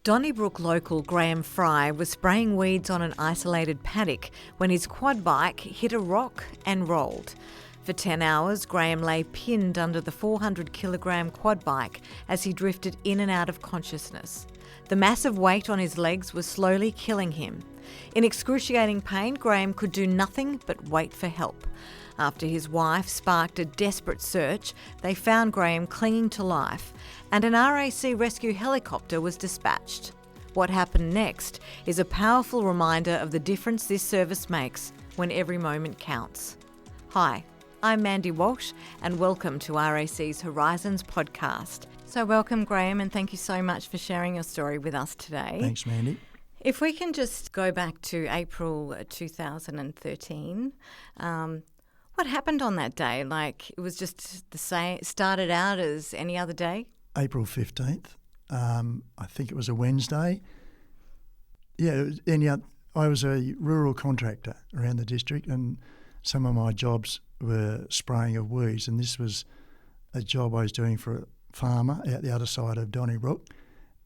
Donnybrook local Graeme Fry was spraying weeds on an isolated paddock when his quad bike hit a rock and rolled. For 10 hours, Graeme lay pinned under the 400-kilogram quad bike as he drifted in and out of consciousness. The massive weight on his legs was slowly killing him. In excruciating pain, Graeme could do nothing but wait for help. After his wife sparked a desperate search, they found Graeme clinging to life, and an RAC Rescue Helicopter was dispatched. What happened next is a powerful reminder of the difference this service makes when every moment counts. Hi, I'm Mandy Walsh, and welcome to RAC's Horizons podcast. So welcome, Graeme, and thank you so much for sharing your story with us today. Thanks, Mandy. If we can just go back to April 2013, what happened on that day? Like, it was just the same, started out as any other day? April 15th. I think it was a Wednesday. Yeah, I was a rural contractor around the district, and some of my jobs were spraying of weeds, and this was a job I was doing for a farmer out the other side of Donnybrook,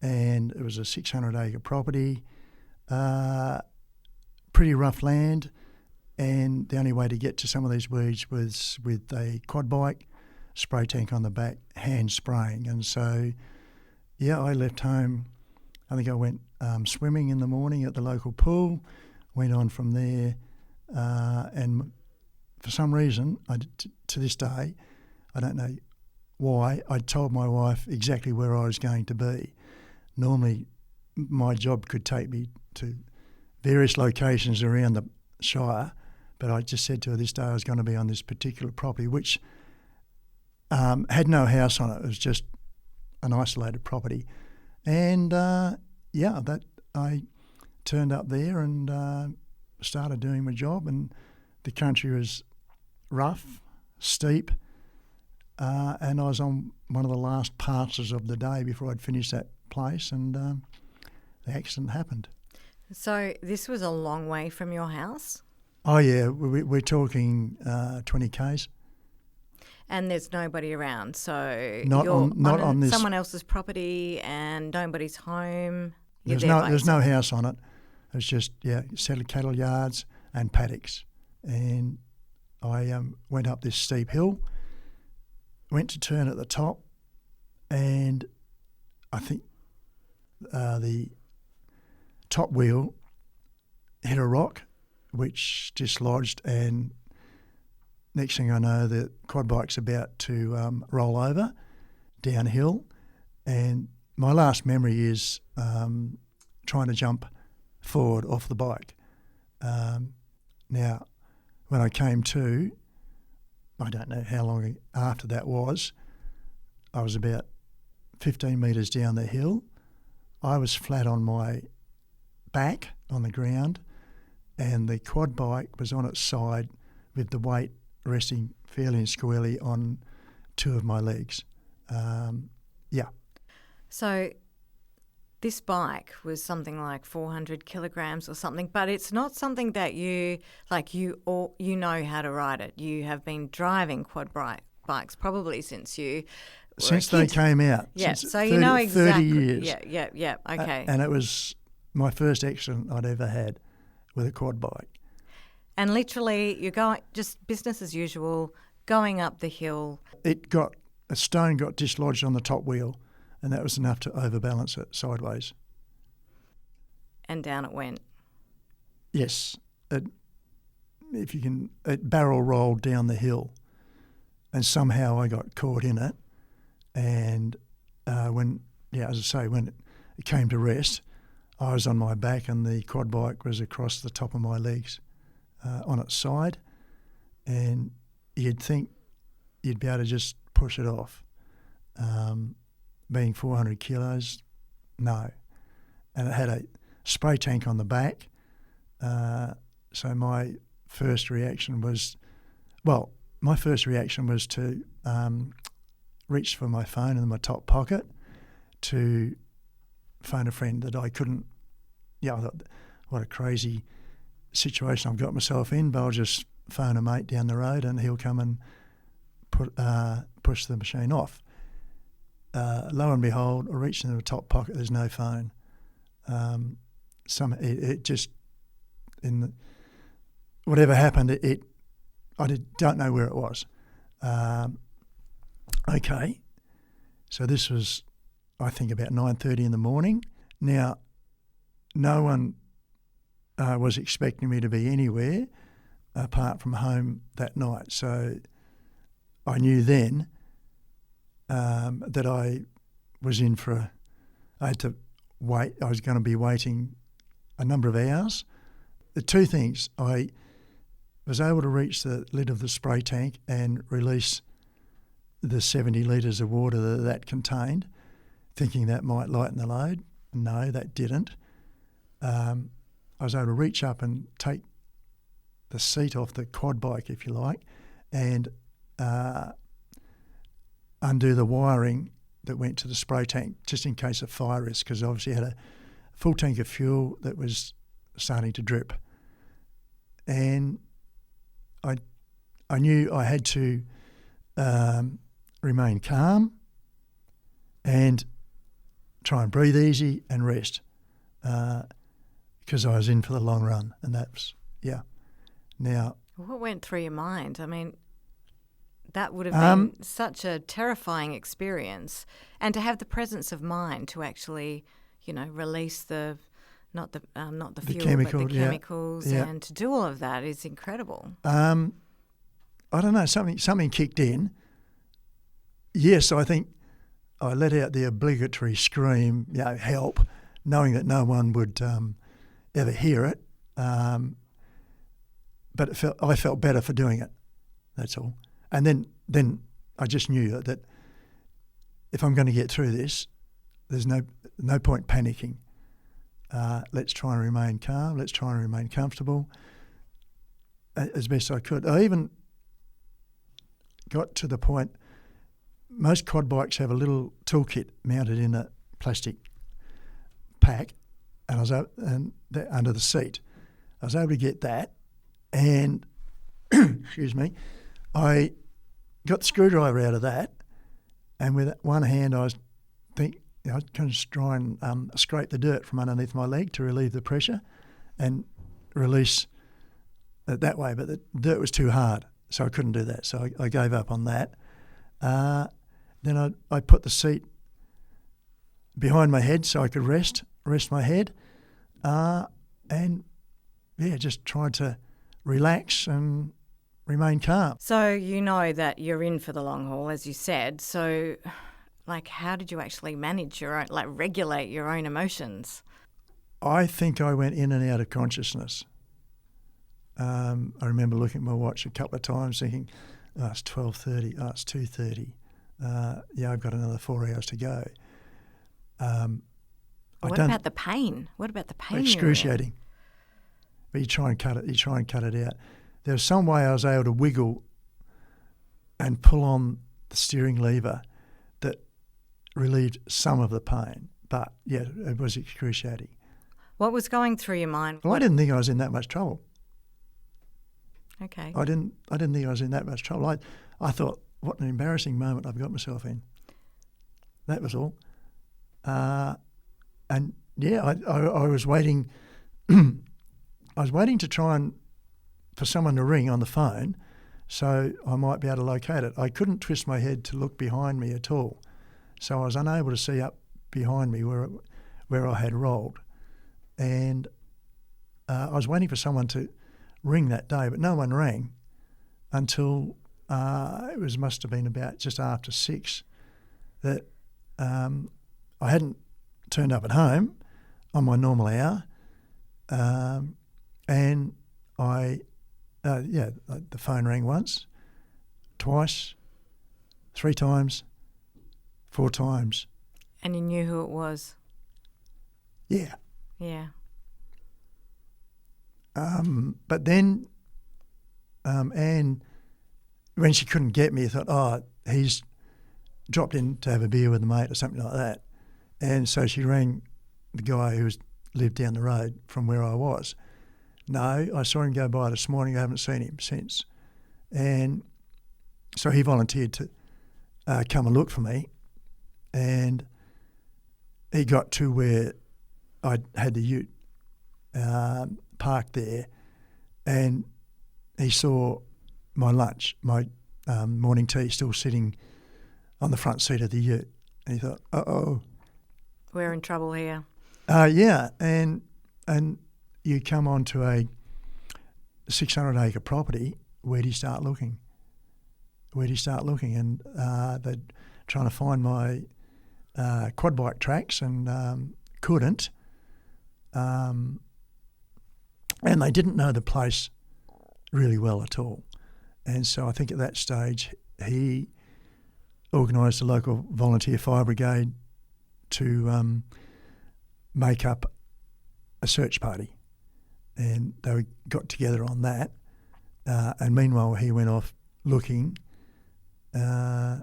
and it was a 600-acre property, pretty rough land, and the only way to get to some of these weeds was with a quad bike, spray tank on the back, hand spraying. And so, yeah, I left home. I think I went swimming in the morning at the local pool, went on from there, and for some reason, to this day, I don't know why, I told my wife exactly where I was going to be. Normally, my job could take me to various locations around the Shire, but I just said to her this day I was going to be on this particular property, which had no house on it. It was just an isolated property. And, that I turned up there and started doing my job, and the country was rough, steep, and I was on one of the last passes of the day before I'd finished that place, and the accident happened. So this was a long way from your house? Oh, yeah, we're talking 20 k's. And there's nobody around, so not you're on this, someone else's property and nobody's home. There's no house on it. It was just, settled cattle yards and paddocks. And I went up this steep hill, went to turn at the top, and I think the top wheel hit a rock, which dislodged, and next thing I know, the quad bike's about to roll over downhill, and my last memory is trying to jump forward off the bike. Now, when I came to, I don't know how long after that was, I was about 15 metres down the hill. I was flat on my back on the ground, and the quad bike was on its side with the weight resting fairly and squarely on two of my legs. So this bike was something like 400 kilograms or something, but it's not something that you know how to ride it. You have been driving quad bikes probably since you were since a kid. They came out. Yeah, since so 30, you know exactly. 30 years. Yeah, okay. And it was my first accident I'd ever had with a quad bike. And literally, you're going just business as usual, going up the hill. A stone got dislodged on the top wheel, and that was enough to overbalance it sideways. And down it went. Yes, it barrel rolled down the hill, and somehow I got caught in it. And when it came to rest, I was on my back, and the quad bike was across the top of my legs. On its side, and you'd think you'd be able to just push it off. Being 400 kilos, no. And it had a spray tank on the back, so my first reaction was to reach for my phone in my top pocket to phone a friend that I couldn't. I thought, what a crazy situation I've got myself in, but I'll just phone a mate down the road and he'll come and push the machine off. Lo and behold, I reached into the top pocket, there's no phone. It just whatever happened, don't know where it was. Okay, so this was, I think, about 9:30 in the morning. Now, no one was expecting me to be anywhere apart from home that night. So I knew then that I was in for I had to wait. I was going to be waiting a number of hours. The two things, I was able to reach the lid of the spray tank and release the 70 litres of water that contained, thinking that might lighten the load. No, that didn't. I was able to reach up and take the seat off the quad bike, if you like, and undo the wiring that went to the spray tank just in case of fire risk, because obviously I had a full tank of fuel that was starting to drip. And I knew I had to remain calm and try and breathe easy and rest because I was in for the long run, and that's, yeah. Now, what went through your mind? I mean, that would have been such a terrifying experience, and to have the presence of mind to actually, release the not the fuel, chemical, but the chemicals, and to do all of that is incredible. I don't know, something kicked in. Yes, I think I let out the obligatory scream, help, knowing that no one would ever hear it. But I felt better for doing it. That's all. And then I just knew that if I'm going to get through this, there's no point panicking. Let's try and remain calm. Let's try and remain comfortable as best I could. I even got to the point, most quad bikes have a little toolkit mounted in a plastic pack, and I was under the seat. I was able to get that, and excuse me, I got the screwdriver out of that, and with one hand I was kind of try and scrape the dirt from underneath my leg to relieve the pressure and release it that way, but the dirt was too hard, so I couldn't do that. So I gave up on that. Then I put the seat behind my head so I could rest my head, and just tried to relax and remain calm. So you know that you're in for the long haul, as you said. So, how did you actually manage your own, regulate your own emotions? I think I went in and out of consciousness. I remember looking at my watch a couple of times thinking, it's 12:30, it's 2:30. I've got another 4 hours to go. What about the pain? What about the pain? Excruciating. But you try and cut it out. There was some way I was able to wiggle and pull on the steering lever that relieved some of the pain. But it was excruciating. What was going through your mind? Well, I didn't think I was in that much trouble. Okay. I didn't think I was in that much trouble. I thought, what an embarrassing moment I've got myself in. That was all. I was waiting. I was waiting to try and for someone to ring on the phone, so I might be able to locate it. I couldn't twist my head to look behind me at all, so I was unable to see up behind me where I had rolled, and I was waiting for someone to ring that day, but no one rang until it must have been about just after 6 that I hadn't turned up at home on my normal hour, and the phone rang once, twice, 3 times, 4 times. And you knew who it was? Yeah. Yeah. But then Anne, when she couldn't get me, thought, he's dropped in to have a beer with a mate or something like that. And so she rang the guy who lived down the road from where I was. No, I saw him go by this morning. I haven't seen him since. And so he volunteered to come and look for me. And he got to where I had the ute parked there, and he saw my lunch, my morning tea, still sitting on the front seat of the ute. And he thought, uh-oh. We're in trouble here. Yeah, and you come onto a 600-acre property, where do you start looking? And they're trying to find my quad bike tracks and couldn't. And they didn't know the place really well at all. And so I think at that stage he organised a local volunteer fire brigade to make up a search party. And they got together on that. And meanwhile he went off looking, it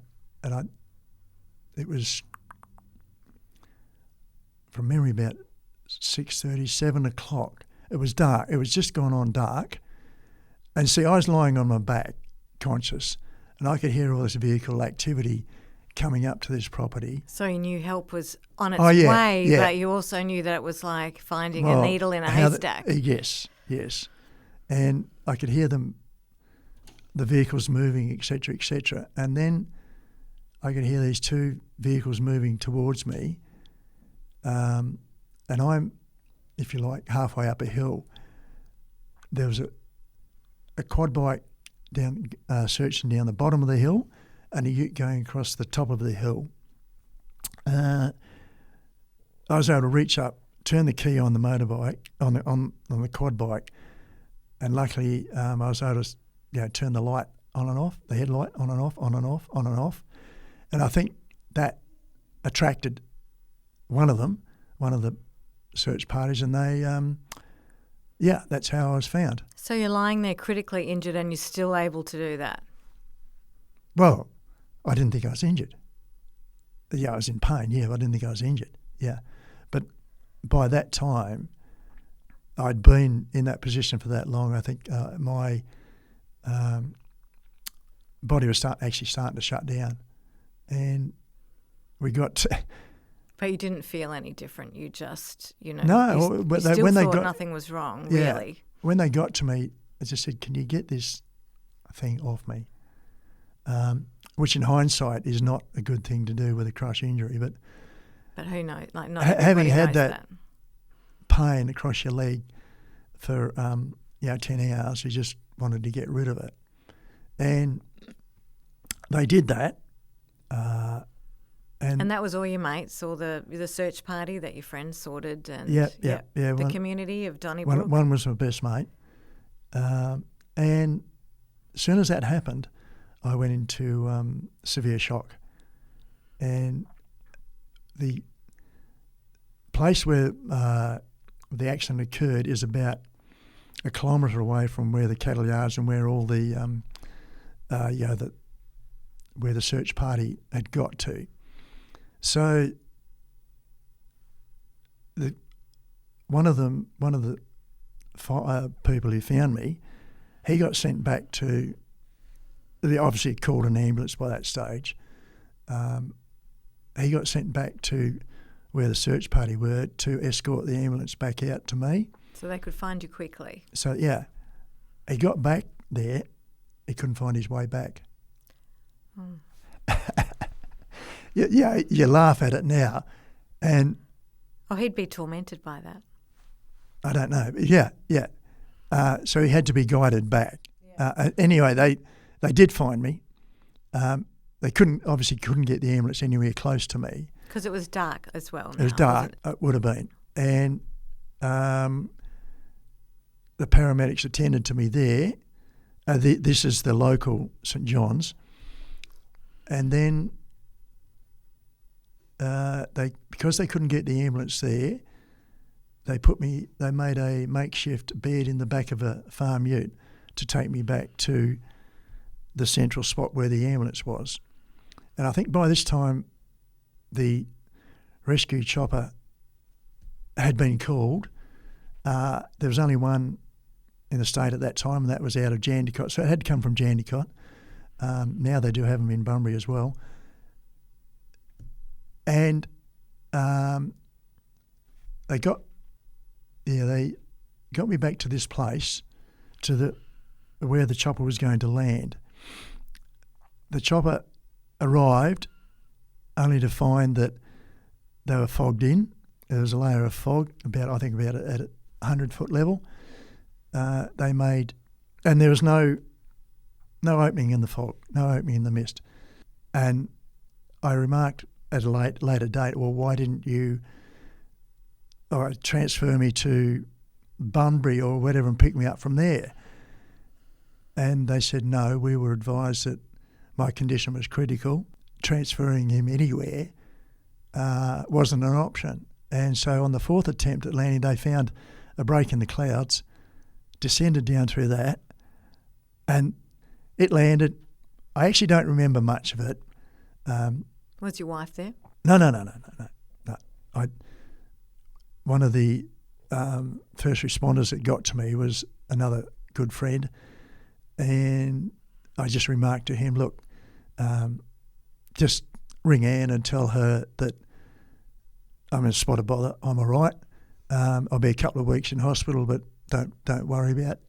was, from memory, about 6:30, 7 o'clock. It was dark. It was just gone on dark. And see, I was lying on my back, conscious, and I could hear all this vehicle activity coming up to this property. So you knew help was on its way, yeah. but you also knew that it was like finding a needle in a haystack. Yes. And I could hear the vehicles moving, etc. And then I could hear these two vehicles moving towards me. And I'm, if you like, halfway up a hill. There was a quad bike down searching down the bottom of the hill, and a ute going across the top of the hill. I was able to reach up, turn the key on the motorbike, on the quad bike, and luckily I was able to turn the light on and off, the headlight on and off, on and off, on and off. And I think that attracted one of the search parties, and they, that's how I was found. So you're lying there critically injured and you're still able to do that? Well, I didn't think I was injured. Yeah, I was in pain, but I didn't think I was injured, But by that time, I'd been in that position for that long. I think my body was starting to shut down. And we got to... But you didn't feel any different. You just, No, but you still when thought they got, nothing was wrong, yeah, really. When they got to me, I just said, "Can you get this thing off me?" Which, in hindsight, is not a good thing to do with a crush injury. But who knows? Like, not having had knows that pain across your leg for 10 hours, you just wanted to get rid of it, and they did that. And that was all your mates, or the search party that your friends sorted, and the community of Donnybrook? One was my best mate. And as soon as that happened, I went into severe shock. And the place where the accident occurred is about a kilometre away from where the cattle yards and where all the where the search party had got to. So one of the people who found me, he got sent back to. They obviously called an ambulance by that stage. He got sent back to where the search party were to escort the ambulance back out to me. So they could find you quickly. So he got back there. He couldn't find his way back. Oh. You laugh at it now, and he'd be tormented by that. I don't know. So he had to be guided back. Anyway, they did find me. They couldn't get the ambulance anywhere close to me because it was dark as well. It was dark. It would have been, and the paramedics attended to me there. This is the local St John's, and then. Because they couldn't get the ambulance there, they made a makeshift bed in the back of a farm ute to take me back to the central spot where the ambulance was. And I think by this time the rescue chopper had been called. There was only one in the state at that time, and that was out of Jandakot. So it had come from Jandakot. Now they do have them in Bunbury as well. And they got they got me back to this place, to where the chopper was going to land. The chopper arrived only to find that they were fogged in. There was a layer of fog, about at a 100-foot level. They made, and there was no opening in the fog, no opening in the mist. And I remarked at a later date, well, why didn't you transfer me to Bunbury or whatever and pick me up from there? And they said, no, we were advised that my condition was critical. Transferring him anywhere wasn't an option. And so on the fourth attempt at landing, they found a break in the clouds, descended down through that, and it landed. I actually don't remember much of it. Was your wife there? No. One of the first responders that got to me was another good friend, and I just remarked to him, look, just ring Anne and tell her that I'm in a spot of bother, I'm all right. I'll be a couple of weeks in hospital, but don't worry about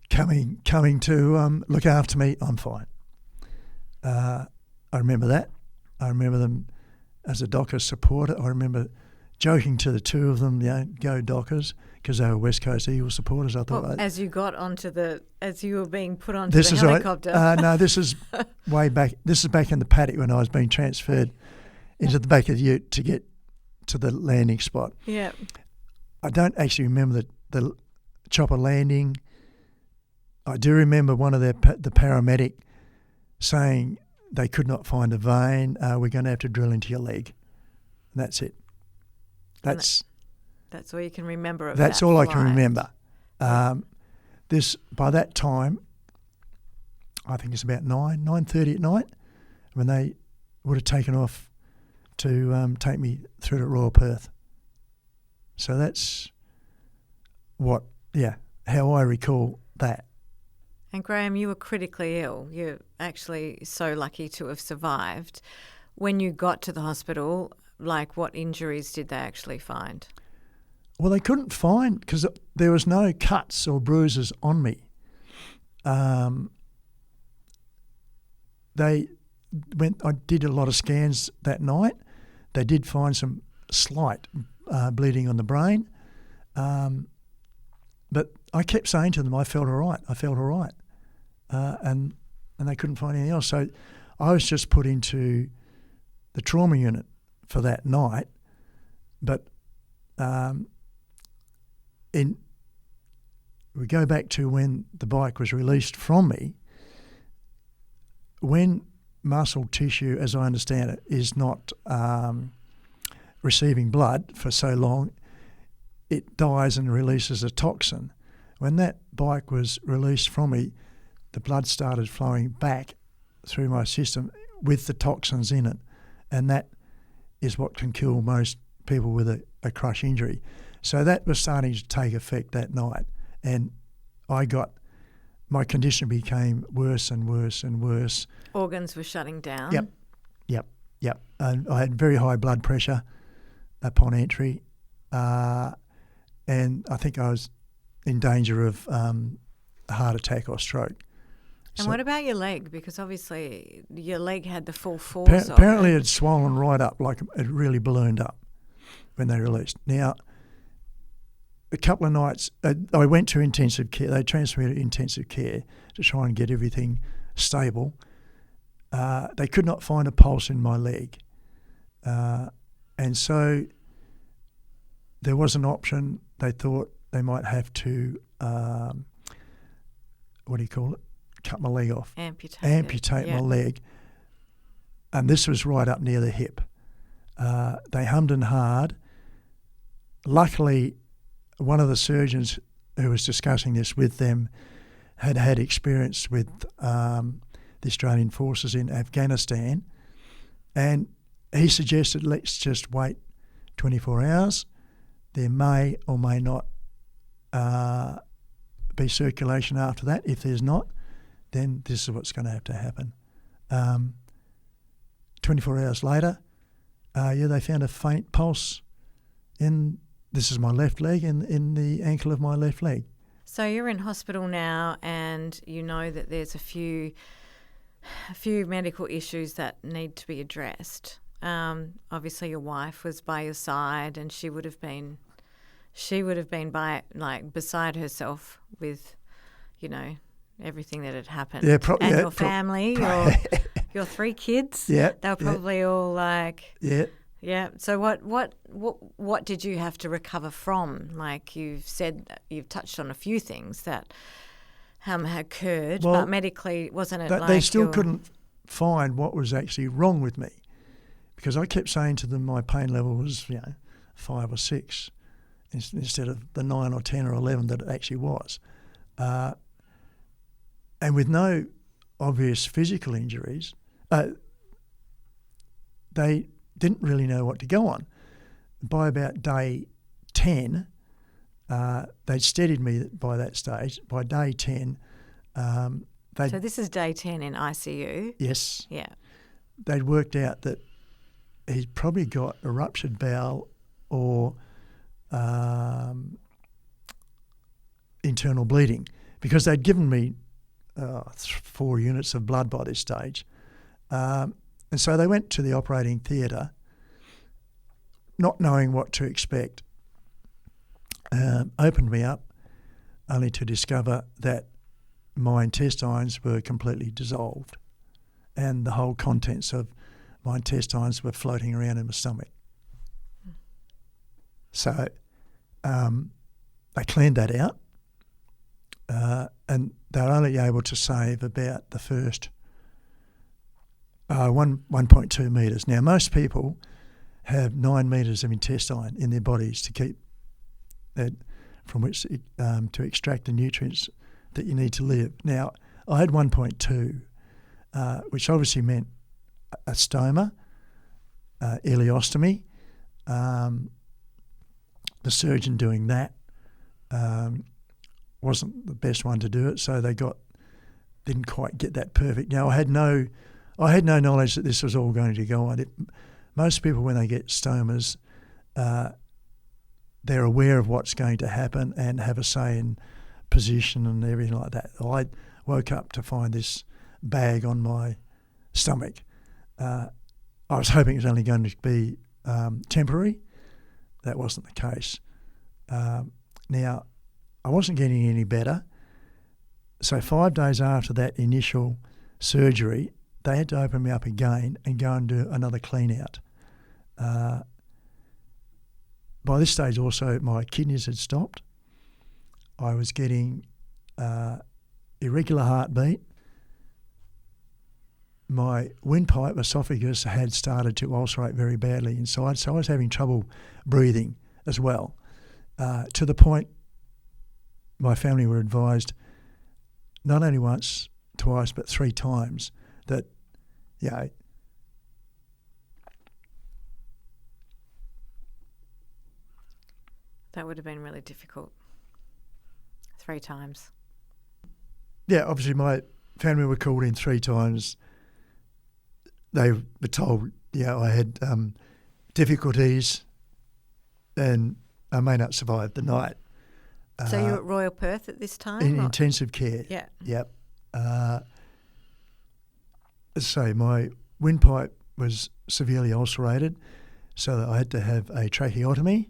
coming to look after me, I'm fine. I remember that. I remember them as a Dockers supporter. I remember joking to the two of them, go Dockers, because they were West Coast Eagles supporters. I thought, as you were being put onto the helicopter. No, this is way back. This is back in the paddock when I was being transferred into the back of the ute to get to the landing spot. Yeah. I don't actually remember the chopper landing. I do remember one of the paramedic saying they could not find a vein. We're going to have to drill into your leg. And that's it. That's all you can remember of that's that all flight. I can remember. By that time, I think it's about 9:30 at night, when they would have taken off to take me through to Royal Perth. So that's how I recall that. And Graeme, you were critically ill. You're actually so lucky to have survived. When you got to the hospital, what injuries did they actually find? Well, they couldn't find, because there was no cuts or bruises on me. I did a lot of scans that night. They did find some slight bleeding on the brain. But I kept saying to them, I felt all right. And they couldn't find anything else. So I was just put into the trauma unit for that night. But we go back to when the bike was released from me. When muscle tissue, as I understand it, is not receiving blood for so long, it dies and releases a toxin. When that bike was released from me, the blood started flowing back through my system with the toxins in it, and that is what can kill most people with a crush injury. So that was starting to take effect that night, and my condition became worse and worse and worse. Organs were shutting down? Yep. And I had very high blood pressure upon entry, and I think I was in danger of a heart attack or stroke. And what about your leg? Because obviously your leg had the full force apparently it had swollen right up, like it really ballooned up when they released. Now, a couple of nights, I went to intensive care. They transferred me to intensive care to try and get everything stable. They could not find a pulse in my leg. And so there was an option. They thought they might have to, cut my leg off. Amputate my leg. And this was right up near the hip. They hummed and hawed. Luckily, one of the surgeons who was discussing this with them had experience with the Australian forces in Afghanistan, and he suggested, let's just wait 24 hours. There may or may not be circulation after that. If there's not, then this is what's going to have to happen. 24 hours later, they found a faint pulse in this is my left leg and in the ankle of my left leg. So you're in hospital now, and you know that there's a few medical issues that need to be addressed. Obviously, your wife was by your side, and she would have been beside herself with, everything that had happened. Yeah, and your family, your 3 kids. Yeah, they were probably all like. Yeah. Yeah. So what did you have to recover from? Like you've said, you've touched on a few things that had occurred, but medically, wasn't it? They still couldn't find what was actually wrong with me, because I kept saying to them my pain level was 5 or 6 instead of the 9 or 10 or 11 that it actually was, and with no obvious physical injuries, they didn't really know what to go on. By about day 10, they'd steadied me by that stage. By day 10, so this is day 10 in ICU? Yes. Yeah. They'd worked out that he'd probably got a ruptured bowel or internal bleeding, because they'd given me 4 units of blood by this stage. And so they went to the operating theatre, not knowing what to expect, opened me up, only to discover that my intestines were completely dissolved and the whole contents of my intestines were floating around in my stomach. So they cleaned that out, and they were only able to save about the first 1.2 metres. Now, most people have 9 metres of intestine in their bodies to keep that, from which to extract the nutrients that you need to live. Now, I had 1.2, which obviously meant a stoma, ileostomy. The surgeon doing that wasn't the best one to do it, so they didn't quite get that perfect. Now, I had no knowledge that this was all going to go on. Most people, when they get stomas, they're aware of what's going to happen and have a say in position and everything like that. I woke up to find this bag on my stomach. I was hoping it was only going to be temporary. That wasn't the case. Now, I wasn't getting any better. So 5 days after that initial surgery, they had to open me up again and go and do another clean out. By this stage also my kidneys had stopped. I was getting irregular heartbeat. My windpipe esophagus had started to ulcerate very badly inside, so I was having trouble breathing as well, to the point my family were advised not only once, twice, but 3 times that, that would have been really difficult. 3 times. Yeah, obviously my family were called in 3 times. They were told, I had difficulties and I may not survive the night. So you were at Royal Perth at this time? In intensive care. Yeah. Yep. So my windpipe was severely ulcerated, so I had to have a tracheotomy.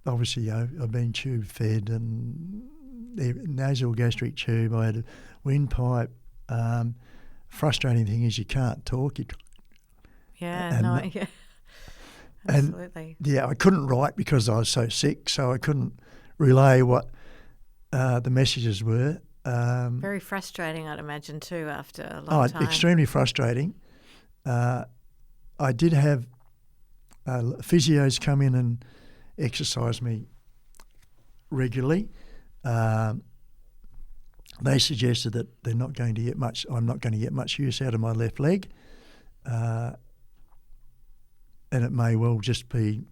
Obviously, I've been tube fed and nasal gastric tube. I had a windpipe. Frustrating thing is you can't talk. Absolutely. And I couldn't write because I was so sick, so I couldn't relay what the messages were. Very frustrating, I'd imagine, too, after a long time. Extremely frustrating. I did have physios come in and exercise me regularly. They suggested that I'm not going to get much use out of my left leg, and it may well just be,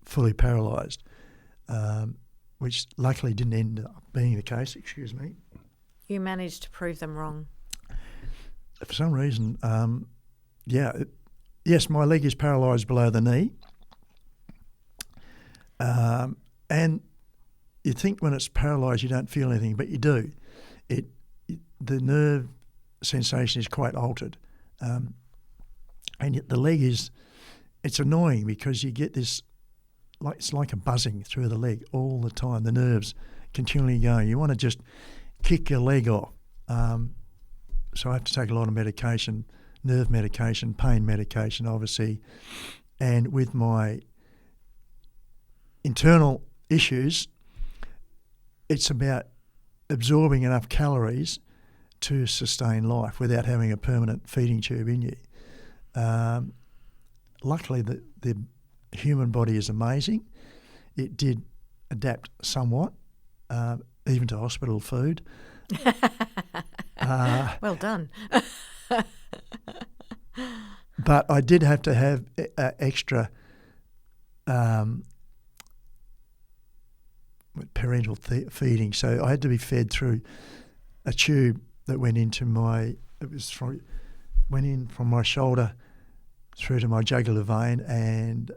fully paralysed, which luckily didn't end up being the case. Excuse me. You managed to prove them wrong. For some reason, yes, my leg is paralysed below the knee, And you think when it's paralysed you don't feel anything, but you do. The nerve sensation is quite altered. And yet the leg it's annoying because you get this, it's like a buzzing through the leg all the time. The nerves continually going. You want to just kick your leg off. So I have to take a lot of medication, nerve medication, pain medication, obviously. And with my internal issues, it's about absorbing enough calories to sustain life without having a permanent feeding tube in you. Luckily, the human body is amazing. It did adapt somewhat, even to hospital food. Well done. But I did have to have extra parental feeding, so I had to be fed through a tube that went into went in from my shoulder through to my jugular vein, and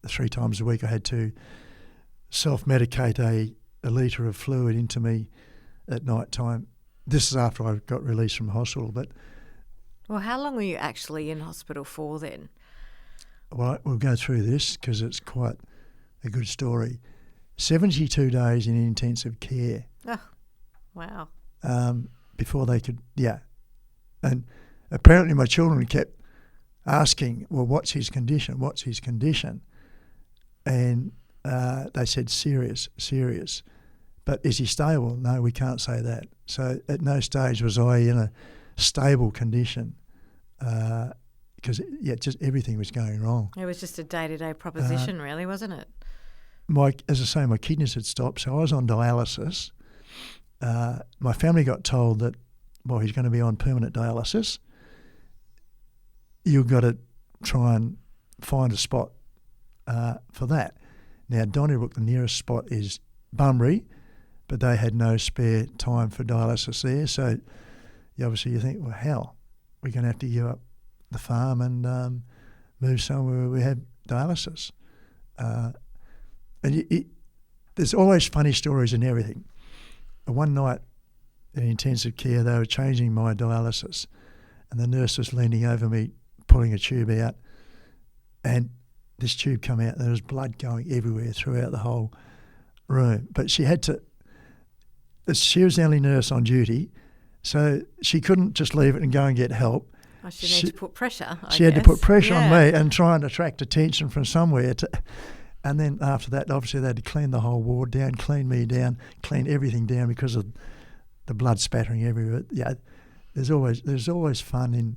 3 times a week I had to self-medicate a litre of fluid into me at night time. This is after I got released from hospital. But well, how long were you actually in hospital for then? Well, we'll go through this because it's quite a good story. 72 days in intensive care. Oh, wow. Before they could, And apparently my children kept asking, well, what's his condition? What's his condition? And they said, serious. But is he stable? No, we can't say that. So at no stage was I in a stable condition because, just everything was going wrong. It was just a day-to-day proposition, really, wasn't it? As I say, my kidneys had stopped, so I was on dialysis. My family got told that, well, he's going to be on permanent dialysis. You've got to try and find a spot for that. Now, Donnybrook, the nearest spot is Bunbury, but they had no spare time for dialysis there. So obviously you think, well, how? We're going to have to give up the farm and move somewhere where we have dialysis. There's always funny stories and everything. One night in intensive care, they were changing my dialysis, and the nurse was leaning over me, pulling a tube out, and this tube come out, and there was blood going everywhere throughout the whole room. But she had to. She was the only nurse on duty, so she couldn't just leave it and go and get help. Oh, she needed to put pressure. She had to put pressure on me and try and attract attention from somewhere to. And then after that, obviously they had to clean the whole ward down, clean me down, clean everything down because of the blood spattering everywhere. Yeah, there's always fun in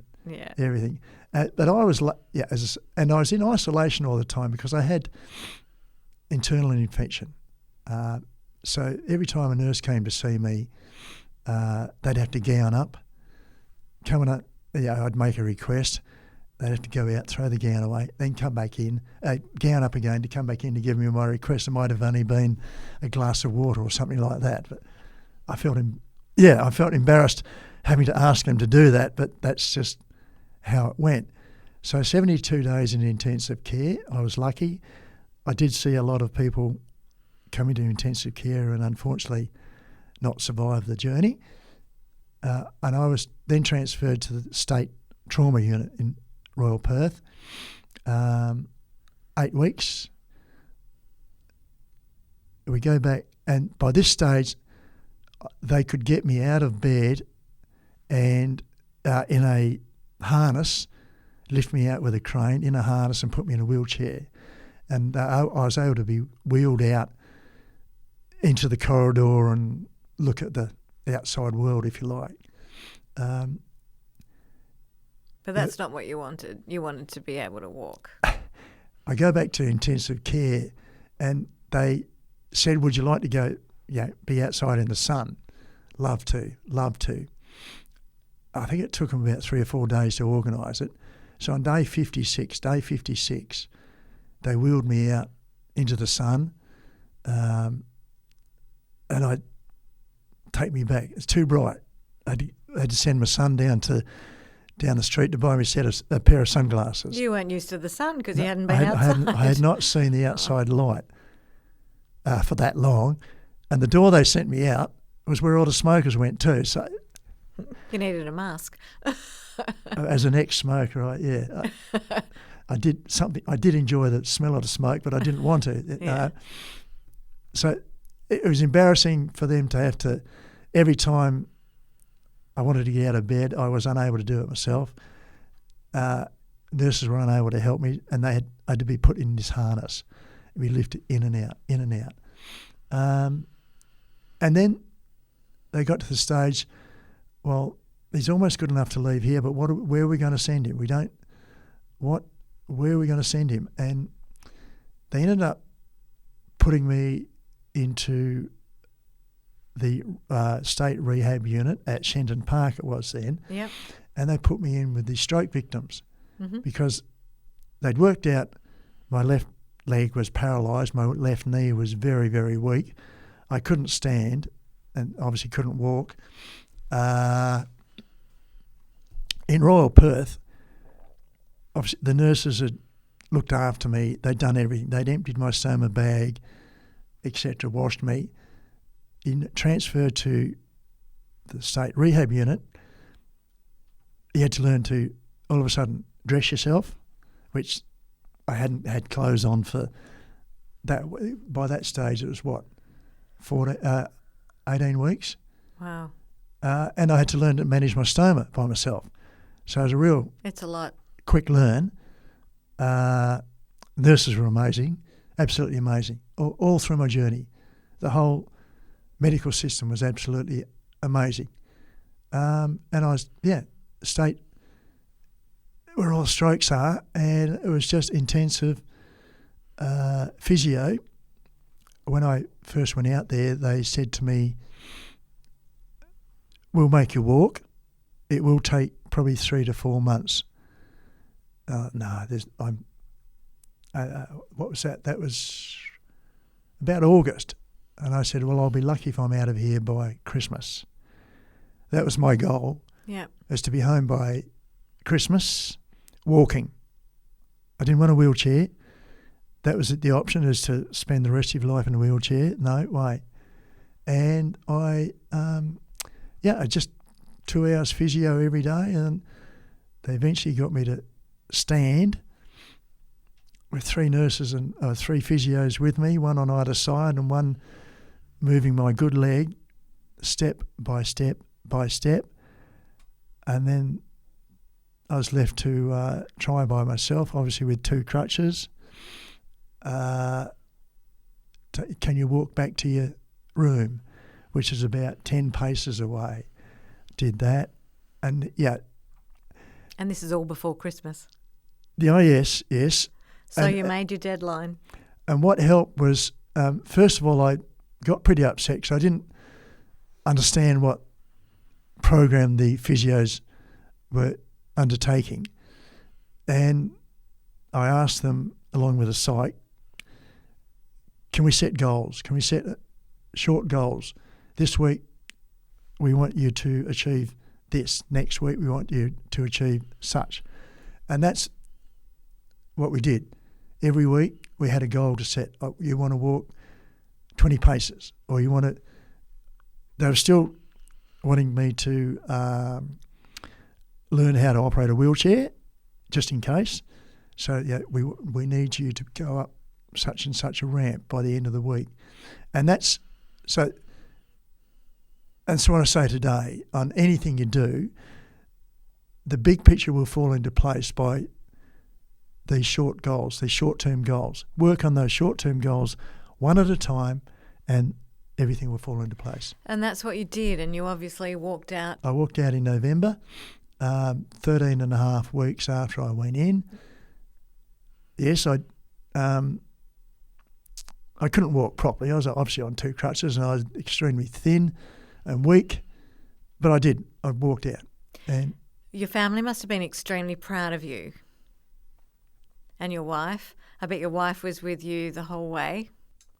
everything. But I was and I was in isolation all the time because I had internal infection. So every time a nurse came to see me, they'd have to gown up. I'd make a request. They'd have to go out, throw the gown away, then come back in, gown up again to come back in to give me my request. It might have only been a glass of water or something like that. But I felt embarrassed having to ask them to do that, but that's just how it went. So 72 days in intensive care. I was lucky. I did see a lot of people come into intensive care and unfortunately not survive the journey. And I was then transferred to the state trauma unit in Royal Perth, 8 weeks. We go back, and by this stage, they could get me out of bed and in a harness, lift me out with a crane in a harness and put me in a wheelchair. And I was able to be wheeled out into the corridor and look at the outside world, if you like. But that's not what you wanted. You wanted to be able to walk. I go back to intensive care and they said, would you like to go, be outside in the sun? Love to. I think it took them about 3 or 4 days to organise it. So on day 56, they wheeled me out into the sun and I'd take me back. It's too bright. I had to send my son down the street to buy me a pair of sunglasses. You weren't used to the sun because you hadn't been outside. I had not seen the outside light for that long. And the door they sent me out was where all the smokers went too. So You needed a mask. as an ex-smoker, I did enjoy the smell of the smoke, but I didn't want to. Yeah. So it was embarrassing for them to have to, every time I wanted to get out of bed, I was unable to do it myself. Nurses were unable to help me, and I had to be put in this harness. We lifted in and out, in and out. And then they got to the stage, well, he's almost good enough to leave here, but where are we going to send him? Where are we going to send him? And they ended up putting me into the state rehab unit at Shenton Park, it was then. Yep. And they put me in with the stroke victims because they'd worked out my left leg was paralysed, my left knee was very, very weak. I couldn't stand and obviously couldn't walk. In Royal Perth, obviously the nurses had looked after me. They'd done everything. They'd emptied my stoma bag, etc., washed me. Transferred to the state rehab unit, you had to learn to all of a sudden dress yourself, which I hadn't had clothes on for that. By that stage, it was 18 weeks. Wow. And I had to learn to manage my stoma by myself. So it was a real It's a lot. quick learn. Nurses were amazing, absolutely amazing, all through my journey. The whole medical system was absolutely amazing. And I was, state where all the strokes are, and it was just intensive physio. When I first went out there, they said to me, we'll make you walk. It will take probably 3 to 4 months. What was that? That was about August. And I said, well, I'll be lucky if I'm out of here by Christmas. That was my goal, was to be home by Christmas, walking. I didn't want a wheelchair. That was the option, is to spend the rest of your life in a wheelchair. No way. And I just 2 hours physio every day, and they eventually got me to stand with 3 nurses and 3 physios with me, one on either side and one moving my good leg step by step by step. And then I was left to try by myself, obviously with 2 crutches. Can you walk back to your room, which is about 10 paces away? Did that. And And this is all before Christmas. Yes. So and, you made your deadline. And what helped was, first of all, I got pretty upset because I didn't understand what program the physios were undertaking. And I asked them, along with a psych, can we set goals? Can we set short goals? This week, we want you to achieve this. Next week, we want you to achieve such. And that's what we did. Every week, we had a goal to set. You want to walk 20 paces, or you want to... They were still wanting me to learn how to operate a wheelchair, just in case. So, we need you to go up such and such a ramp by the end of the week. And that's... So what I say today, on anything you do, the big picture will fall into place by these short goals, these short-term goals. Work on those short-term goals one at a time, and everything will fall into place. And that's what you did, and you obviously walked out. I walked out in November, 13 and a half weeks after I went in. Yes, I couldn't walk properly. I was obviously on 2 crutches, and I was extremely thin and weak, but I did. I walked out. And your family must have been extremely proud of you. And your wife. I bet your wife was with you the whole way.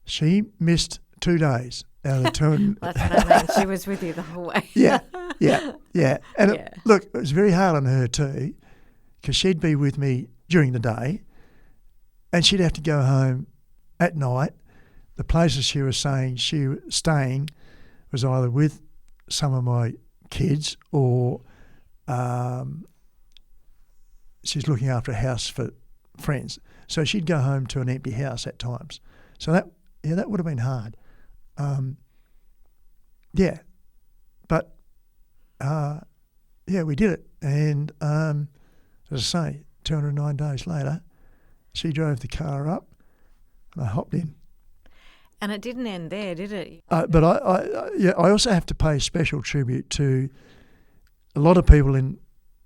She missed 2 days out of the 2. That's what I mean. She was with you the whole way. Yeah. And look, it was very hard on her too, because she'd be with me during the day, and she'd have to go home at night the places she was staying was either with some of my kids or she's looking after a house for friends. So she'd go home to an empty house at times. So that would have been hard. But we did it. And as I say, 209 days later, she drove the car up and I hopped in. And it didn't end there, did it? But I also have to pay special tribute to a lot of people in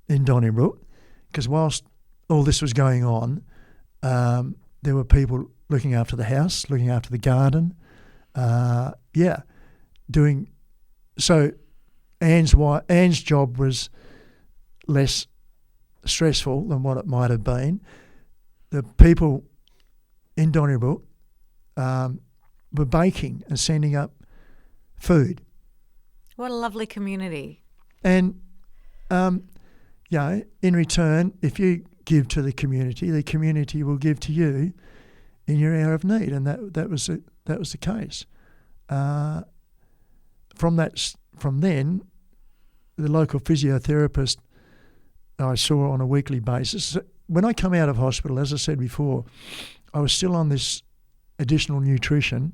Donnybrook, because whilst all this was going on, there were people looking after the house, looking after the garden, doing so. Anne's job was less stressful than what it might have been. The people in Donnybrook were baking and sending up food. What a lovely community. And, in return, if you give to the community will give to you in your hour of need. And that was the case. From then, the local physiotherapist I saw on a weekly basis. When I come out of hospital, as I said before, I was still on this additional nutrition.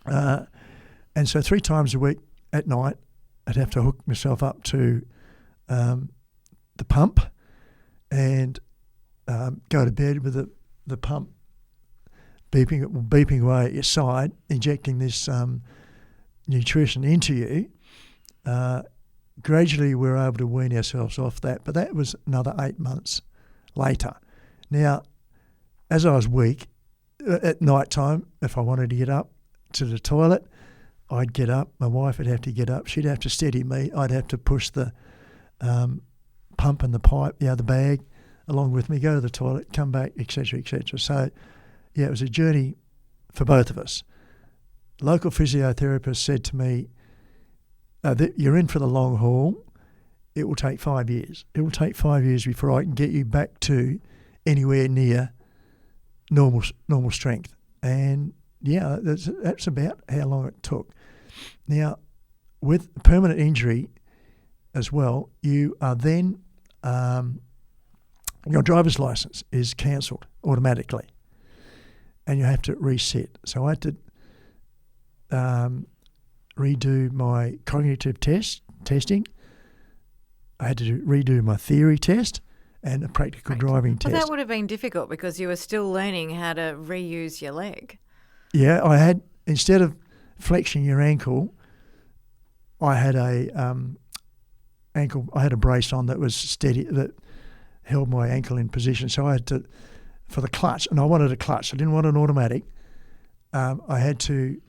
And so 3 times a week at night, I'd have to hook myself up to the pump and go to bed with the pump beeping away at your side, injecting this nutrition into you. Gradually, we were able to wean ourselves off that, but that was another 8 months later. Now, as I was weak, at night time, if I wanted to get up to the toilet, I'd get up. My wife would have to get up. She'd have to steady me. I'd have to push the pump and the pipe, the bag, along with me, go to the toilet, come back, etc., etc. So, it was a journey for both of us. Local physiotherapist said to me, that you're in for the long haul. It will take 5 years. It will take 5 years before I can get you back to anywhere near normal strength. And that's about how long it took. Now, with permanent injury as well, you are then your driver's license is cancelled automatically, and you have to reset. So I had to redo my cognitive testing. I had to redo my theory test and a practical driving test. Well, that would have been difficult because you were still learning how to reuse your leg. Yeah, I had, instead of flexing your ankle, I had a brace on that was steady, that held my ankle in position. So I had to, for the clutch, and I wanted a clutch. I didn't want an automatic. I had to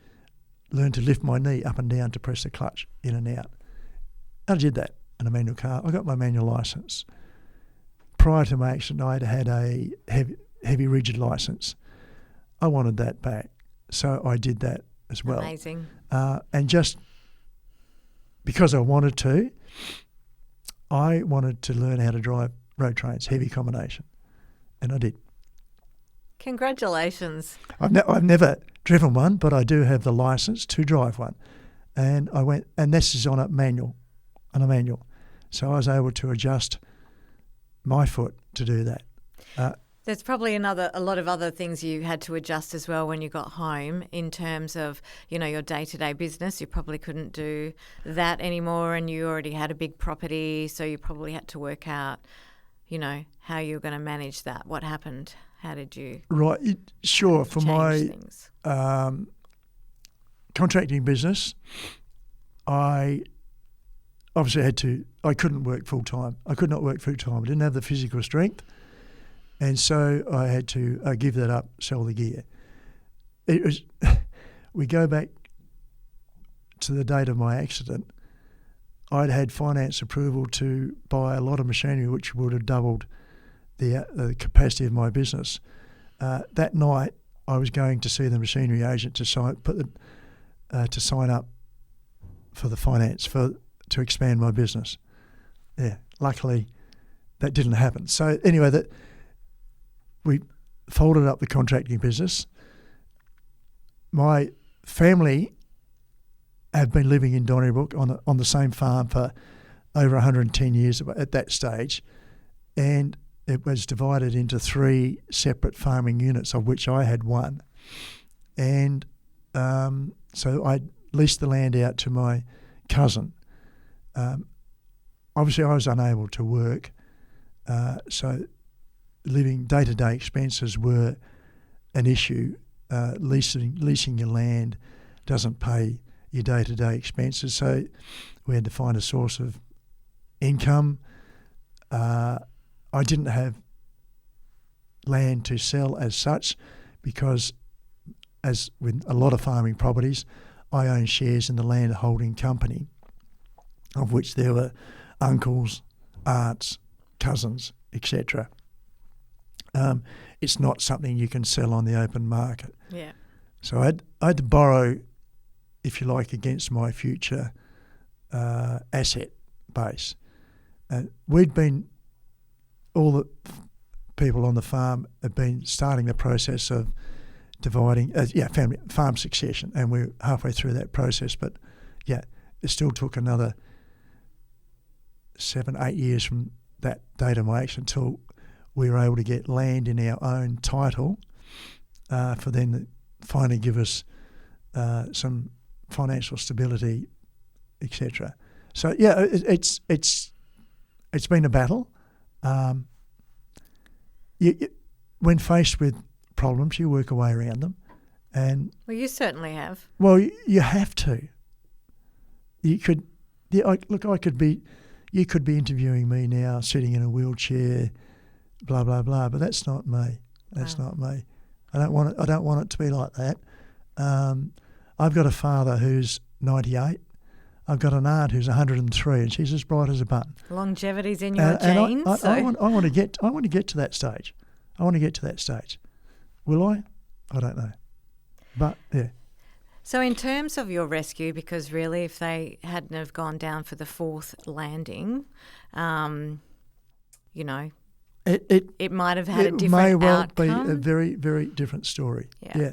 learn to lift my knee up and down to press the clutch in and out. I did that in a manual car. I got my manual licence. Prior to my accident, I had a heavy rigid licence. I wanted that back, so I did that as well. Amazing. And just because I wanted to learn how to drive road trains, heavy combination, and I did. Congratulations. I've never driven one, but I do have the licence to drive one. And I went, and this is on a manual. So I was able to adjust my foot to do that. There's probably a lot of other things you had to adjust as well when you got home in terms of, your day-to-day business. You probably couldn't do that anymore, and you already had a big property, so you probably had to work out, how you were going to manage that. What happened? How did you? Right, sure. For my things? Contracting business, I obviously I couldn't work full time. I could not work full time. I didn't have the physical strength. And so I had to give that up, sell the gear. We go back to the date of my accident. I'd had finance approval to buy a lot of machinery, which would have doubled the capacity of my business. That night, I was going to see the machinery agent to sign up for the finance to expand my business. Yeah, luckily that didn't happen. So anyway, we folded up the contracting business. my family have been living in Donnybrook on the same farm for over 110 years at that stage, and it was divided into 3 separate farming units, of which I had one. And so I leased the land out to my cousin. Obviously, I was unable to work, so living day-to-day expenses were an issue. Leasing your land doesn't pay your day-to-day expenses, so we had to find a source of income. I didn't have land to sell as such because, as with a lot of farming properties, I own shares in the land holding company, of which there were uncles, aunts, cousins, etc. It's not something you can sell on the open market. Yeah. So I had to borrow, if you like, against my future asset base. All the people on the farm have been starting the process of dividing, farm succession, and we're halfway through that process. But yeah, it still took another 7-8 years from that date of my action until we were able to get land in our own title for them to finally give us some financial stability, etc. So yeah, it's been a battle. When faced with problems, you work a way around them, and well, you certainly have. Well, you have to. You could, you could be interviewing me now, sitting in a wheelchair, blah blah blah. But that's not me. That's not me. I don't want it to be like that. I've got a father who's 98. I've got an aunt who's 103, and she's as bright as a button. Longevity's in your genes. I want to get to that stage. I want to get to that stage. Will I? I don't know. But yeah. So in terms of your rescue, because really if they hadn't have gone down for the 4th landing, it might have had a different outcome. It may well be a very, very different story. Yeah.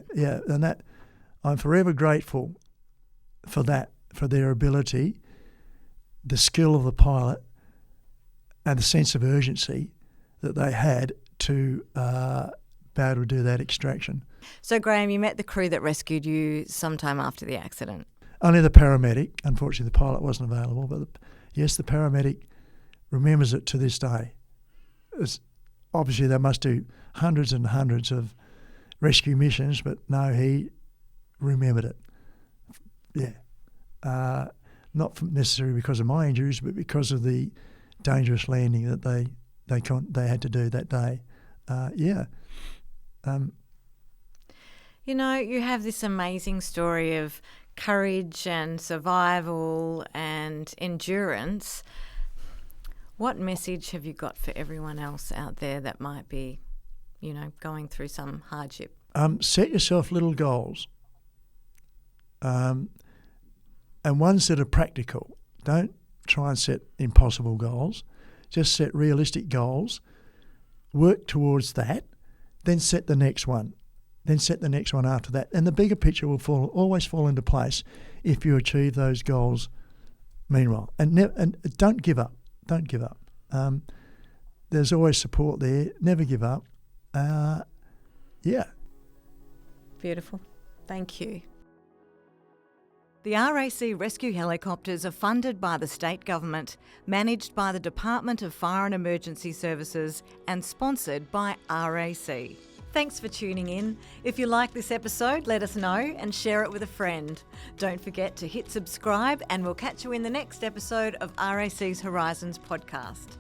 And that, I'm forever grateful for that, for their ability, the skill of the pilot, and the sense of urgency that they had to be able to do that extraction. So, Graeme, you met the crew that rescued you sometime after the accident? Only the paramedic. Unfortunately, the pilot wasn't available, but yes, the paramedic remembers it to this day. Obviously, they must do hundreds and hundreds of rescue missions, but no, he remembered it. Yeah. Not necessarily because of my injuries, but because of the dangerous landing that they had to do that day. You have this amazing story of courage and survival and endurance. What message have you got for everyone else out there that might be, going through some hardship? Set yourself little goals. And ones that are practical. Don't try and set impossible goals. Just set realistic goals. Work towards that. Then set the next one. Then set the next one after that. And the bigger picture will always fall into place if you achieve those goals meanwhile. And don't give up. Don't give up. There's always support there. Never give up. Beautiful. Thank you. The RAC Rescue Helicopters are funded by the state government, managed by the Department of Fire and Emergency Services, and sponsored by RAC. Thanks for tuning in. If you like this episode, let us know and share it with a friend. Don't forget to hit subscribe, and we'll catch you in the next episode of RAC's Horizons podcast.